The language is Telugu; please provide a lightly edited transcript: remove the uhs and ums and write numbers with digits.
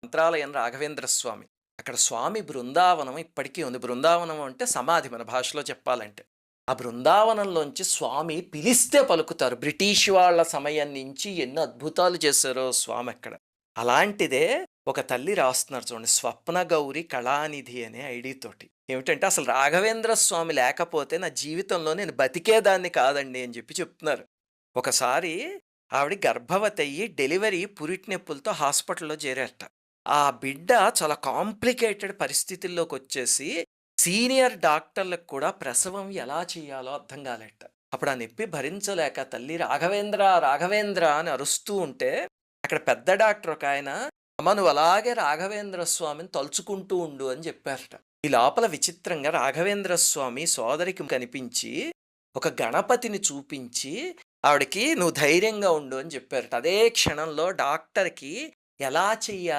మంత్రాలయం రాఘవేంద్ర స్వామి. అక్కడ స్వామి బృందావనం ఇప్పటికీ ఉంది. బృందావనం అంటే సమాధి మన భాషలో చెప్పాలంటే. ఆ బృందావనంలోంచి స్వామి పిలిస్తే పలుకుతారు. బ్రిటిష్ వాళ్ళ సమయం నుంచి ఎన్ని అద్భుతాలు చేశారో స్వామక్కడ. అలాంటిదే ఒక తల్లి రాస్తున్నారు చూడండి. 'స్వప్న గౌరి కళానిధి' అనే ఐడీ తోటి. ఏమిటంటే అసలు రాఘవేంద్ర స్వామి లేకపోతే నా జీవితంలో నేను బతికేదాన్ని కాదండి అని చెప్తున్నారు. ఒకసారి ఆవిడ గర్భవతయ్యి డెలివరీ పురిటి నొప్పులతో హాస్పిటల్‌లో చేరారట. ఆ బిడ్డ చాలా కాంప్లికేటెడ్ పరిస్థితుల్లోకొచ్చేసి, సీనియర్ డాక్టర్‌లకు కూడా ప్రసవం ఎలా చేయాలో అర్థం కాలేట. అప్పుడు ఆ నొప్పి భరించలేక తల్లి రాఘవేంద్ర, రాఘవేంద్ర అని అరుస్తూ ఉంటే, అక్కడ పెద్ద డాక్టర్ ఒకాయన, "అమ్మ నువ్వు అలాగే రాఘవేంద్ర స్వామిని తలుచుకుంటూ ఉండు" అని చెప్పారట. ఈ లోపల విచిత్రంగా రాఘవేంద్ర స్వామి సోదరికి కనిపించి, ఒక గణపతిని చూపించి, ఆవిడకి "నువ్వు ధైర్యంగా ఉండు" అని చెప్పారట. అదే క్షణంలో డాక్టర్‌కి ఎలా చెయ్యాలి